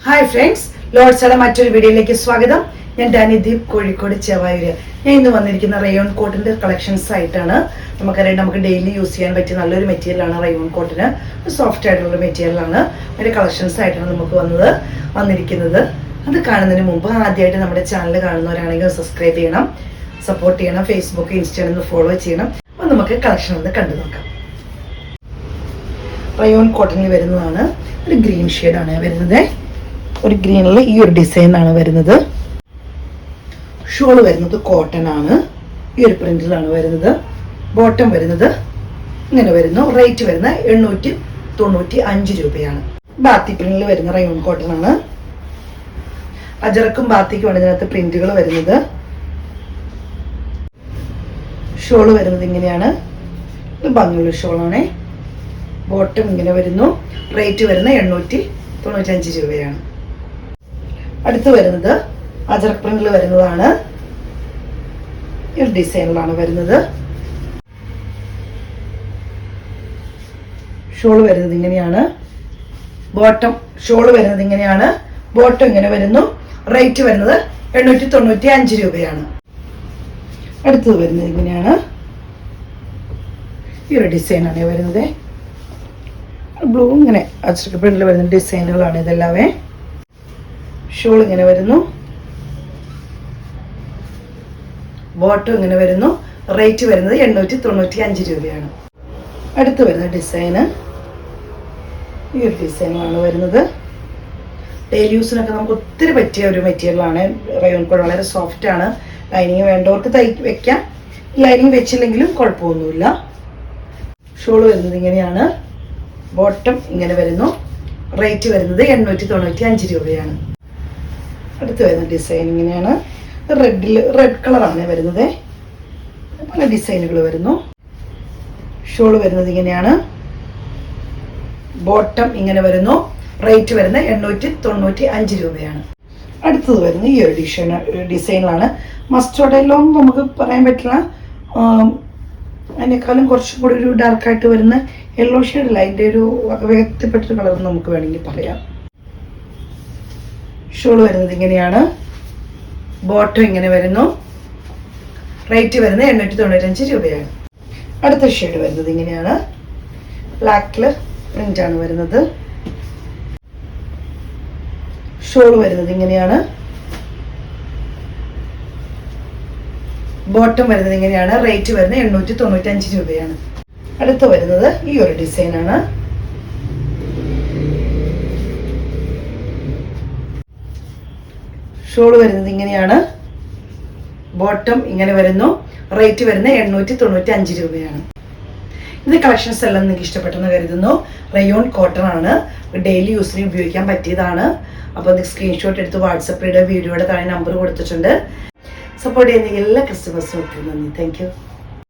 Hi friends, ലോഡ്സയുടെ മറ്റൊരു വീഡിയോയിലേക്ക് സ്വാഗതം. ഞാൻ ഡാനിദീപ്, കോഴിക്കോട് ചെവായൂര്. ഞാൻ ഇന്ന് വന്നിരിക്കുന്ന റയോൺ കോട്ടിന്റെ കളക്ഷൻസ് ആയിട്ടാണ്. നമുക്കറിയാം, നമുക്ക് ഡെയിലി യൂസ് ചെയ്യാൻ പറ്റിയ നല്ലൊരു മെറ്റീരിയലാണ് റയോൺ കോട്ടിന്. സോഫ്റ്റ് ആയിട്ടുള്ള മെറ്റീരിയലാണ്. അതിന്റെ കളക്ഷൻസ് ആയിട്ടാണ് നമുക്ക് വന്നിരിക്കുന്നത്. അത് കാണുന്നതിന് മുമ്പ് ആദ്യമായിട്ട് നമ്മുടെ ചാനൽ കാണുന്നവരാണെങ്കിൽ സബ്സ്ക്രൈബ് ചെയ്യണം, സപ്പോർട്ട് ചെയ്യണം. ഫേസ്ബുക്ക്, ഇൻസ്റ്റാഗ്രാമിൽ ഫോളോ ചെയ്യണം. അപ്പോൾ നമുക്ക് കളക്ഷൻ ഒന്ന് കണ്ടു നോക്കാം. റയോൺ കോട്ടണിൽ വരുന്നതാണ്. ഒരു ഗ്രീൻ ഷെയ്ഡാണ് വരുന്നത്. ഒരു ഗ്രീനിൽ ഈ ഒരു ഡിസൈൻ ആണ് വരുന്നത്. ഷോൾ വരുന്നത് കോട്ടൺ ആണ്. ഈ ഒരു പ്രിന്റിലാണ് വരുന്നത്. ബോട്ടം വരുന്നത് ഇങ്ങനെ വരുന്നു. റേറ്റ് വരുന്ന 895 രൂപയാണ്. ബാത്തി പ്രിന്റിൽ വരുന്ന റയോൺ കോട്ടൺ ആണ്. അജറക്കും ബാത്തിക്കുമാണ് ഇതിനകത്ത് പ്രിന്റുകൾ വരുന്നത്. ഷോൾ വരുന്നത് ഇങ്ങനെയാണ്. ഇത് ഭംഗിയുള്ള ഷോളാണ്. ബോട്ടം ഇങ്ങനെ വരുന്നു. റേറ്റ് വരുന്ന 895 രൂപയാണ്. അടുത്ത് വരുന്നത് അജറക് പ്രിന്റിൽ വരുന്നതാണ്. ഈ ഒരു ഡിസൈനിലാണ് വരുന്നത്. ഷോൾ വരുന്നത് ഇങ്ങനെയാണ്. ഷോൾ വരുന്നത് ഇങ്ങനെയാണ്. ബോട്ടം ഇങ്ങനെ വരുന്നു. റേറ്റ് വരുന്നത് 895 രൂപയാണ്. അടുത്തത് വരുന്നത് ഇങ്ങനെയാണ്. ഈ ഒരു ഡിസൈനാണ് വരുന്നത്. ബ്ലൂ ഇങ്ങനെ അജറക് പ്രിന്റിൽ വരുന്ന ഡിസൈനുകളാണ് ഇതെല്ലാവേ. ഷോൾ ഇങ്ങനെ വരുന്നു. ബോട്ടം ഇങ്ങനെ വരുന്നു. റേറ്റ് വരുന്നത് 895 രൂപയാണ്. അടുത്ത് വരുന്ന ഡിസൈന് ഈ ഒരു ഡിസൈനാണ് വരുന്നത്. ഡെയിലി യൂസിനൊക്കെ നമുക്ക് ഒത്തിരി പറ്റിയ ഒരു മെറ്റീരിയലാണ്. റയോൺ കോട്ട് വളരെ സോഫ്റ്റ് ആണ്. ലൈനിങ് വേണ്ടവർക്ക് വെക്കാം. ലൈനിങ് വെച്ചില്ലെങ്കിലും കുഴപ്പമൊന്നുമില്ല. ഷോൾ വരുന്നത് ഇങ്ങനെയാണ്. ബോട്ടം ഇങ്ങനെ വരുന്നു. റേറ്റ് വരുന്നത് 895 രൂപയാണ്. അടുത്ത് വരുന്ന ഡിസൈൻ ഇങ്ങനെയാണ്. റെഡ് കളറാണ് വരുന്നത്. പല ഡിസൈനുകൾ വരുന്നു. ഷോൾ വരുന്നത് ഇങ്ങനെയാണ്. ബോട്ടം ഇങ്ങനെ വരുന്നു. റേറ്റ് വരുന്നത് 895 രൂപയാണ്. അടുത്തത് വരുന്നത് ഈ ഒരു ഡിസൈനിലാണ്. മസ്റ്റേർഡ് യെല്ലോ ഒന്നും നമുക്ക് പറയാൻ പറ്റില്ല. അതിനേക്കാളും കുറച്ചും കൂടി ഒരു ഡാർക്കായിട്ട് വരുന്ന യെല്ലോ ഷെയ്ഡല്ല. അതിൻ്റെ ഒരു വ്യക്തിപ്പെട്ടൊരു കളർ നമുക്ക് വേണമെങ്കിൽ പറയാം. ഷോൾ വരുന്നത് ഇങ്ങനെയാണ്. ബോട്ടം ഇങ്ങനെ വരുന്നു. റേറ്റ് വരുന്നത് 895 രൂപയാണ്. അടുത്ത ഷെയ്ഡ് വരുന്നത് ഇങ്ങനെയാണ്. ബ്ലാക്കില് പ്രിന്റ് ആണ് വരുന്നത്. ഷോൾ വരുന്നത് ഇങ്ങനെയാണ്. ബോട്ടം വരുന്നത് ഇങ്ങനെയാണ്. റേറ്റ് വരുന്നത് 895 രൂപയാണ്. അടുത്ത് വരുന്നത് ഈ ഒരു ഡിസൈനാണ്. ഷോൾ വരുന്നത് ഇങ്ങനെയാണ്. ബോട്ടം ഇങ്ങനെ വരുന്നു. റേറ്റ് വരുന്നത് 895 രൂപയാണ്. ഇത് കളക്ഷൻസ് എല്ലാം നിങ്ങൾക്ക് ഇഷ്ടപ്പെട്ടെന്ന് കരുതുന്നു. റയോൺ കോട്ടൺ ആണ്. ഡെയിലി യൂസിന് ഉപയോഗിക്കാൻ പറ്റിയതാണ്. അപ്പോൾ നിങ്ങൾക്ക് സ്ക്രീൻഷോട്ട് എടുത്ത് വാട്സപ്പിലൂടെ വീഡിയോയുടെ താഴെ നമ്പർ കൊടുത്തിട്ടുണ്ട്. സപ്പോർട്ട് ചെയ്യുന്ന എല്ലാ കസ്റ്റമേഴ്സിനും ഒത്തിരി നന്ദി. Thank you.